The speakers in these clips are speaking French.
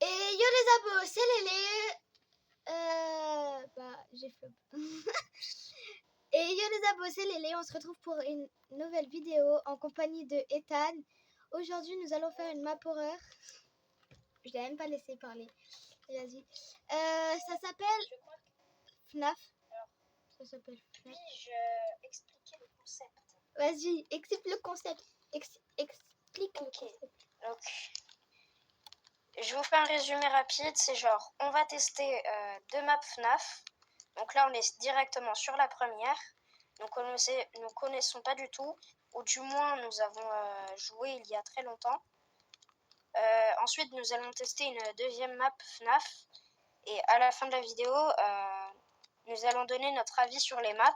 Et yo les abos, c'est Lélé. J'ai flop. Et yo les abos, c'est Lélé. On se retrouve pour une nouvelle vidéo en compagnie de Ethan. Aujourd'hui, nous allons faire une map horreur. Je l'ai même pas laissé parler. Vas-y. Ça s'appelle FNAF. Ça s'appelle FNAF. Puis-je expliquer le concept? Vas-y, explique le concept. Explique le concept. Donc, je vous fais un résumé rapide. C'est genre, on va tester 2 maps FNAF. Donc là, on est directement sur la première. Donc, nous connaissons pas du tout. Ou du moins, nous avons joué il y a très longtemps. Ensuite, nous allons tester une deuxième map FNAF. Et à la fin de la vidéo, nous allons donner notre avis sur les maps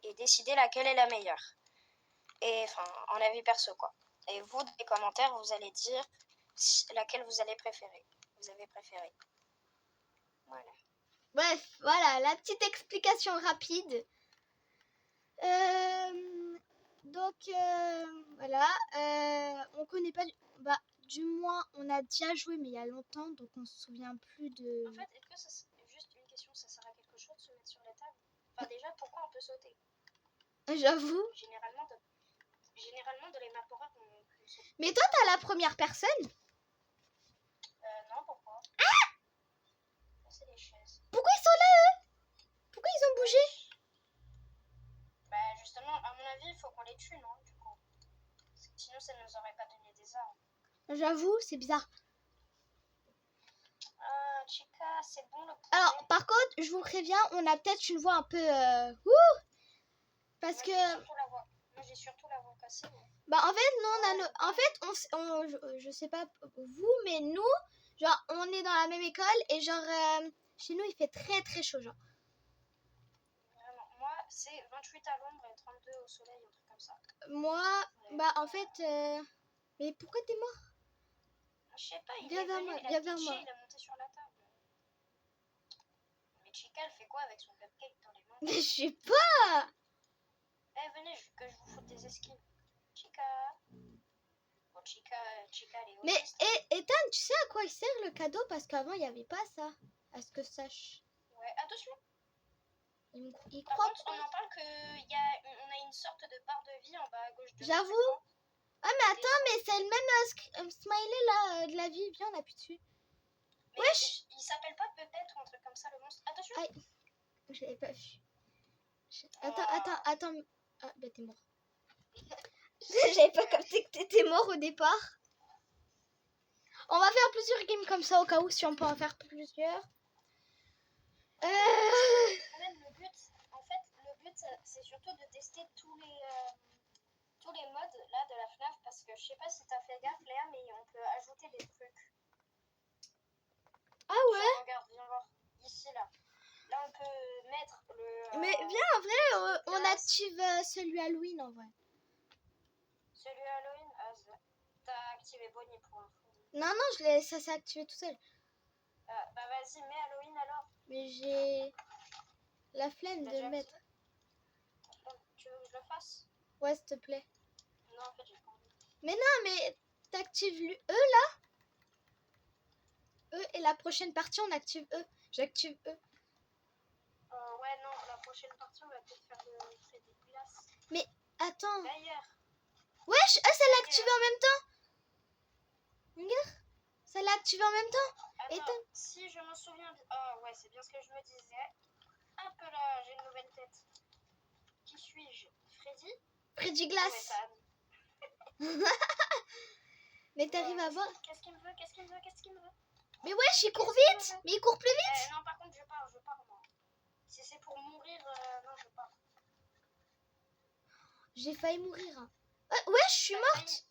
et décider laquelle est la meilleure. Et enfin, en avis perso, quoi. Et vous, dans les commentaires, vous allez dire laquelle vous avez préféré. Voilà. Bref, voilà, la petite explication rapide. Voilà. On connaît pas... du moins, on a déjà joué, mais il y a longtemps, donc on se souvient plus de... En fait, est-ce que ça, juste une question, ça sert à quelque chose de se mettre sur la table? Enfin, déjà, pourquoi on peut sauter? J'avoue. Généralement, de les map horreur, on saute. Mais toi, t'as la première personne? Non, pourquoi? C'est les chaises. Pourquoi ils sont là, eux? Pourquoi ils ont bougé? Bah, justement, à mon avis, il faut qu'on les tue, non, du coup? Sinon, ça nous aurait pas donné des armes. J'avoue, c'est bizarre. Ah, Chica, c'est bon le poulet. Alors, par contre, je vous préviens, on a peut-être une voix un peu... Parce que... Moi, j'ai surtout la voix cassée. Bah, en fait, nous, on a... En fait, je sais pas vous, mais nous, genre, on est dans la même école et genre, chez nous, il fait très, très chaud, genre. Vraiment. Moi, c'est 28 à l'ombre et 32 au soleil, un truc comme ça. Moi, en fait... Mais pourquoi t'es mort? Je sais pas, Viens vers moi, il a monté sur la table. Mais Chica, elle fait quoi avec son cupcake dans les mains? Mais je sais pas. Venez, que je vous foute des esquives. Chica. Bon, Chica, elle est Mais, autiste. Ethan, tu sais à quoi il sert le cadeau? Parce qu'avant, il n'y avait pas ça. À ce que je sache. Ouais, attention. Il Par croit contre, on entend qu'on a une sorte de barre de vie en bas à gauche de J'avoue. l'écran. Ah, mais attends, mais c'est le même smiley là de la vie. Viens, on appuie dessus. Mais Wesh. il s'appelle pas peut-être ou un truc comme ça, le monstre. Attention. Aïe. Je l'avais pas vu. Attends. Ah, bah t'es mort. J'avais pas capté que t'étais mort au départ. On va faire plusieurs games comme ça au cas où si on peut en faire plusieurs. Même le but, c'est surtout de tester tous les modes là de la FNAF parce que je sais pas si t'as fait gaffe Léa, mais on peut ajouter des trucs. Ah ouais. Genre, regarde, viens voir ici là. Là on peut mettre le. Mais viens, en vrai, on active celui Halloween en vrai. Celui Halloween, t'as activé Bonnie pour info. Non, ça s'est activé tout seul. Bah vas-y, mets Halloween alors. Mais j'ai la flemme de le mettre. Tu veux que je le fasse? Ouais, s'il te plaît. Non, en fait, j'ai pas envie. Mais non, mais t'actives eux là. Eux, et la prochaine partie, on active eux. J'active eux. Ouais, non, la prochaine partie, on va peut-être faire le trait des glaces. Mais attends. D'ailleurs. Wesh, ça l'a activé en même temps. Regarde. Ça l'a activé en même temps. Attends, si je me souviens bien. Ah ouais, c'est bien ce que je me disais. Hop là, j'ai une nouvelle tête. Qui suis-je? Freddy? Freddy Glace. Mais t'arrives à voir. Qu'est-ce qu'il me veut? Mais wesh, il court vite. Mais il court plus vite. Non, par contre, je pars moi. Si c'est pour mourir, non, je pars. J'ai failli mourir. Hein. Ouais, je suis morte.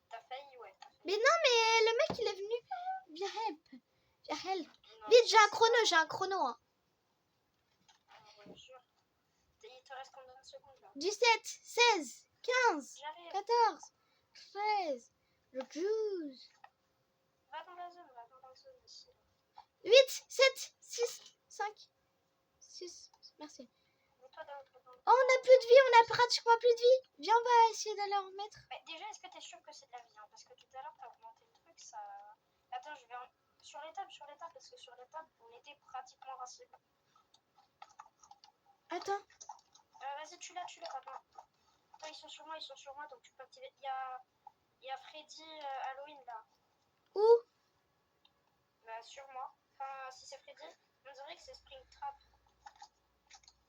T'as failli, ouais. Mais non, mais le mec, il est venu. Viens help. Non, vite, j'ai un chrono. Hein. Ouais, jure. Il te reste combien de secondes là? 17, 16, 15, 14, 13, le 12. Va dans la zone ici. 8, 7, 6, 5, 6. Merci. Oh, on a plus de vie, on a pratiquement plus de vie. Viens, on va essayer d'aller en remettre. Mais déjà, est-ce que t'es sûr que c'est de la vie? Parce que tout à l'heure, t'as augmenté le truc, ça... Attends, Sur les tables, parce que sur les tables, on était pratiquement rassis. Attends. Vas-y, tu l'as, attends. Attends, ils sont sur moi, donc tu peux activer. Il y a Freddy Halloween là. Où? Bah, sur moi. Enfin, si c'est Freddy, on dirait que c'est Springtrap.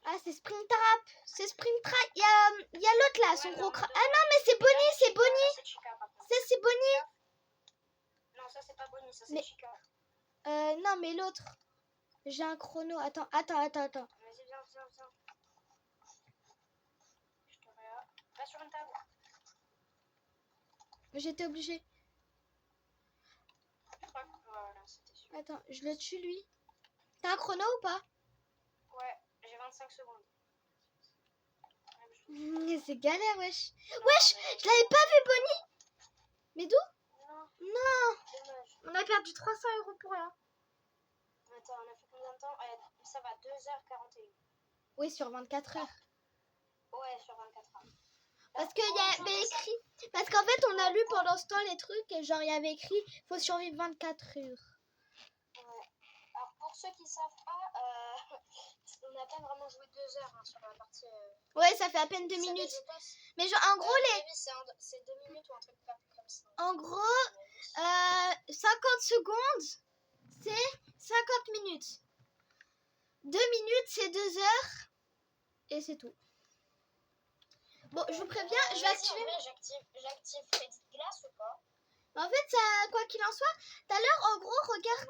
Ah, c'est Springtrap. C'est Springtrap. Il y a l'autre là, son gros crâne. Ah non, mais c'est Bonnie, c'est Bonnie. Ça, c'est Bonnie. Non, ça, c'est pas Bonnie, ça, c'est Mais... Chica. Non, mais l'autre. J'ai un chrono. Attends. Vas-y, viens. Je te regarde. Va sur une table. J'étais obligée. Je crois que voilà, c'était sûr. Attends, je le tue lui. T'as un chrono ou pas? Ouais, j'ai 25 secondes. C'est galère, wesh. Wesh, je l'avais pas vu, Bonnie. Mais d'où? Non. Dommage. On a perdu 300 € pour rien. Attends, on a fait combien de temps? Ça va, 2h41. Oui, sur 24 heures. Ouais, sur 24 heures. Parce qu'il y avait écrit... Parce qu'en fait, on a lu pendant ce temps les trucs et genre, il y avait écrit faut survivre 24 heures. Ouais. Alors, pour ceux qui savent pas, on n'a pas vraiment joué 2 heures sur la partie... Ouais, ça fait à peine 2 minutes. Mais genre, en gros, c'est 2 minutes ou un truc pas comme ça. En gros, 50 secondes, c'est 50 minutes. 2 minutes, c'est 2 heures. Et c'est tout. Bon, je vous préviens, je vais activer... J'active Freddy de glace ou pas? En fait, ça, quoi qu'il en soit, tout à l'heure, en gros, regarde...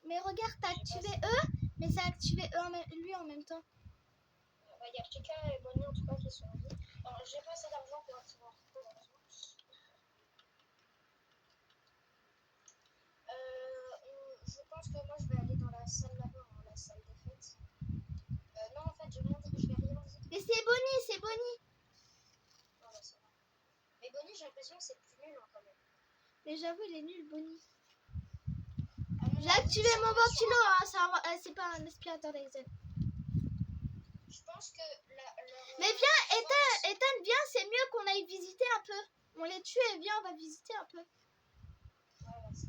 Mais regarde, t'as activé eux, mais ça a activé lui en même temps. Il y a Chica et Bonnie en tout cas qui sont en vie. Alors, j'ai pas assez d'argent pour activer un truc, malheureusement. Je pense que moi je vais aller dans la salle là-bas, la salle des fêtes. Non, en fait, je vais rien visiter. Mais c'est Bonnie. Non, bah, c'est vrai. Mais Bonnie, j'ai l'impression que c'est plus nul quand même. Mais j'avoue, il est nul, Bonnie. J'ai activé mon ventilo, hein, c'est pas un aspirateur d'Excel. Je pense que mais viens, Ethan, viens, c'est mieux qu'on aille visiter un peu. On les tue et viens, on va visiter un peu. Ouais, vas-y.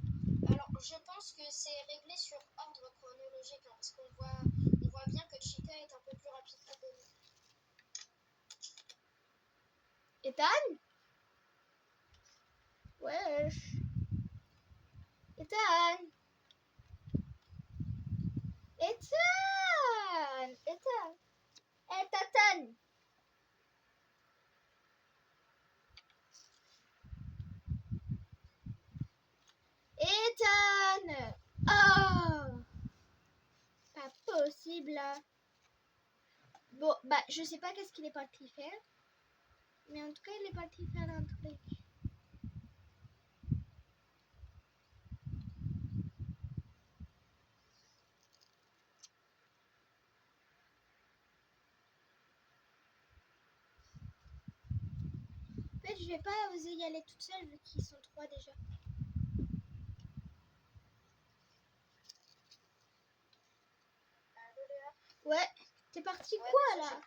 Alors, je pense que c'est réglé sur ordre chronologique, hein, parce qu'on voit bien que Chica est un peu plus rapide que Bonnie. Ethan? Wesh. Ethan? Ethan! Oh! Pas possible. Bon, bah, je sais pas qu'est-ce qu'il est parti faire. Mais en tout cas, il est parti faire un truc. En fait, je vais pas oser y aller toute seule vu qu'ils sont 3 déjà. Ouais, t'es parti Ouais, quoi là?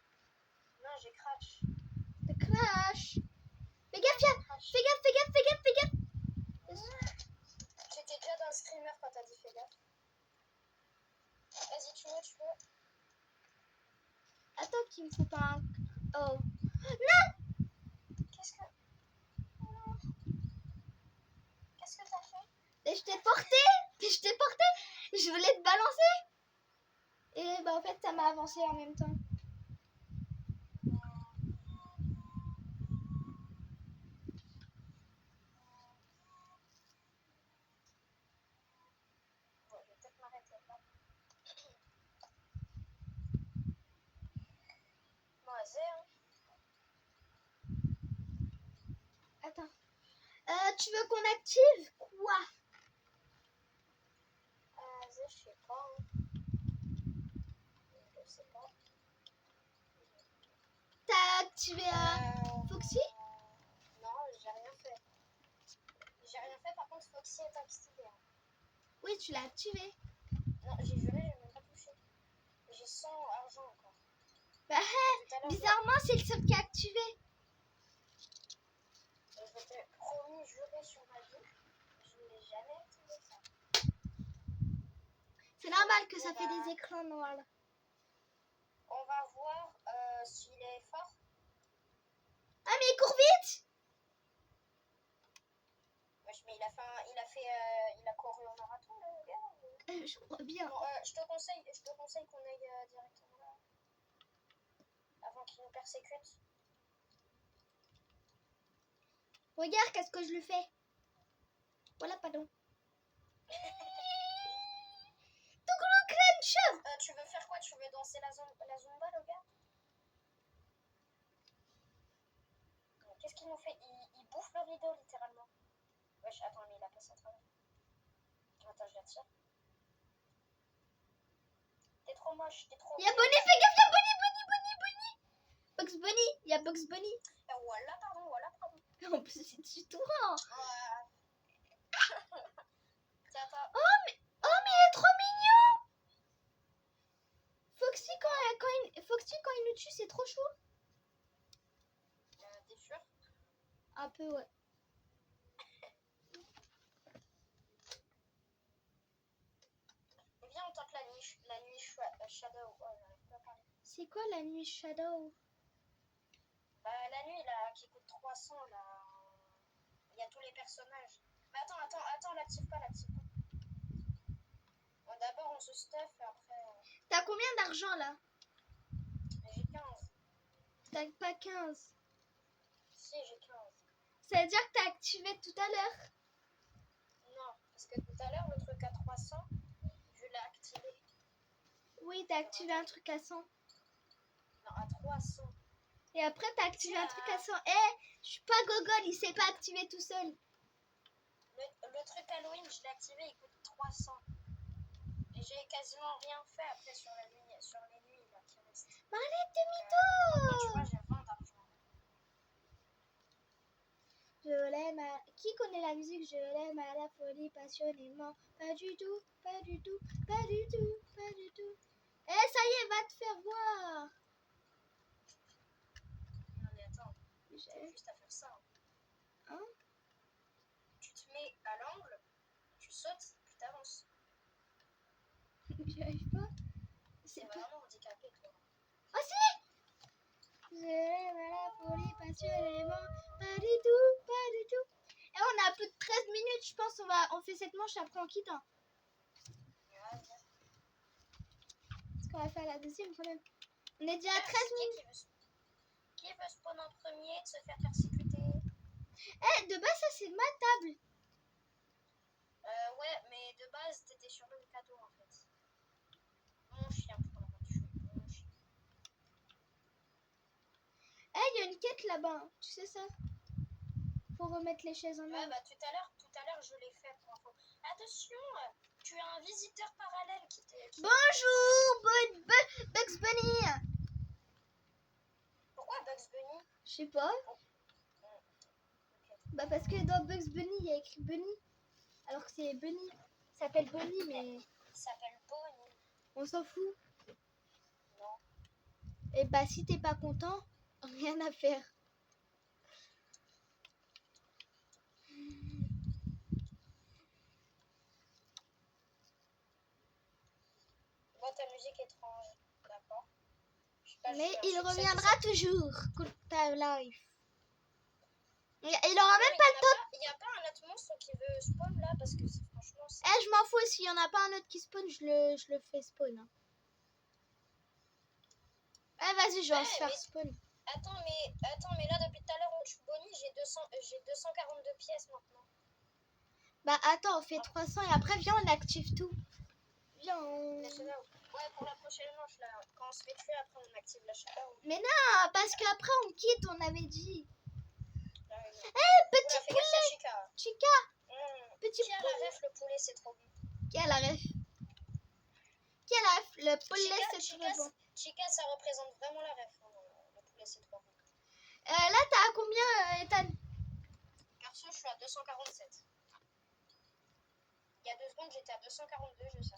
Non, j'ai crash. T'as crash. Fais gaffe. J'étais déjà dans le streamer quand t'as dit fais gaffe. Vas-y, tu veux. Attends qu'il me faut pas un... Oh. Non! Qu'est-ce que t'as fait? Mais je t'ai porté. Je voulais te balancer. Et bah en fait, ça m'a avancé en même temps. Bon, je vais peut-être m'arrêter là. Bon, vas-y. Attends. Tu veux qu'on active quoi? Vas-y, je sais pas. Je sais pas. T'as activé Foxy? Non, j'ai rien fait. Par contre, Foxy est activé. Hein. Oui, tu l'as activé. Non, j'ai juré, j'ai même pas touché. J'ai 100 argent encore. Bah, bizarrement, c'est le seul qui est activé. Je t'ai promis, juré sur ma vie. Je n'ai jamais activé ça. C'est normal que ça Bon, fait bah, des écrans noirs. on va voir s'il est fort. Ah mais il court vite. Wesh, mais il a couru au marathon, le gars. Je crois bien. Bon, je te conseille qu'on aille directement là. Avant qu'il nous persécute. Regarde qu'est-ce que je lui fais. Voilà, pardon. Tu veux faire quoi? Tu veux danser la Zumba, le gars? Qu'est-ce qu'il nous fait? Il bouffe le rideau, littéralement. Wesh, attends, mais il a passé à travers. Attends, je l'attire. T'es trop moche, t'es trop... Il y a Bonnie, fais gaffe, il y a Bonnie. Bugs Bunny, il y a Bugs Bunny. Voilà, pardon. En plus, c'est tout rare. Attends. Oh, mais il est trop mignon. Foxy, quand il nous tue, c'est trop chou. T'es sûr? Un peu, ouais. Viens, on tente la nuit Shadow. Oh, j'arrive pas à parler. C'est quoi la nuit Shadow? La nuit, là, qui coûte 300, là. Il y a tous les personnages. Mais attends, l'active pas. Bon, d'abord, on se stuff, et après... T'as combien d'argent là? J'ai 15. T'as pas 15. Si, j'ai 15. Ça veut dire que t'as activé tout à l'heure. Non, parce que tout à l'heure, le truc à 300, je l'ai activé. Oui, t'as activé un truc à 100. Non, à 300. Et après, t'as activé un truc à 100. Je suis pas gogol, il s'est pas activé tout seul. Le truc Halloween, je l'ai activé, il coûte 300. Et j'ai quasiment rien fait après sur les nuits là, qui restent. Mais arrête de Maintenant, tu mytho. vois, j'ai 20 d'argent. Je l'aime à... Qui connaît la musique? Je l'aime à la folie passionnément. Pas du tout. Ça y est, va te faire voir. Non, mais attends, J'ai- t'as juste à faire ça. Hein? Tu te mets à l'angle, tu sautes, puis t'avances. J'y arrive pas. C'est C'est pas... vraiment handicapé, toi. Oh si! Je l'aime à la folie passionnément. Pas du tout. Et on a plus de 13 minutes, je pense. On fait cette manche, après on quitte. Hein. Ouais. Parce qu'on va faire la deuxième quand même. On est déjà à 13 minutes. Qui veut spawn en premier, de se faire persécuter? De base, ça c'est ma table. Ouais, mais de base, t'étais sur le cadeau en fait. Mon chien pour l'avoir tué. Mon chien. Il y a une quête là-bas. Hein. Tu sais ça? Faut remettre les chaises en Ouais, ordre. bah tout à l'heure, je l'ai fait pour info. Attention, tu as un visiteur parallèle qui Bonjour, Bugs Bunny. Pourquoi Bugs Bunny? Je sais pas. Bah parce que dans Bugs Bunny, il y a écrit Bunny. Alors que c'est Bunny. Il s'appelle Bunny, mais Il s'appelle Bonnie. on s'en fout. Non. Et bah si t'es pas content, rien à faire. Bon, ta musique étrange. D'accord. Mais il reviendra toujours. Good time life. Il aura même pas le temps. Il n'y a pas un autre monstre qui veut spawn là parce que franchement. Je m'en fous. S'il y en a pas un autre qui spawn, je le fais spawn. Hein. Vas-y, je vais en faire spawn. Attends, mais là depuis tout à l'heure on tue Bonnie, j'ai 242 pièces maintenant. Bah attends, on fait 300 et après viens on active tout. Viens on... Ouais, pour la prochaine manche là, quand on se fait tuer après on active la chaleur. Mais non, parce qu'après on quitte, on avait dit. Petit poulet. Chica. Petit poulet. Qui a la ref, le poulet c'est trop bon. Qui a la ref? Le poulet c'est trop bon. Chica ça représente vraiment la ref. Le poulet c'est trop bon. Là t'as combien Ethan? Perso je suis à 247. Il y a 2 secondes j'étais à 242 je sais.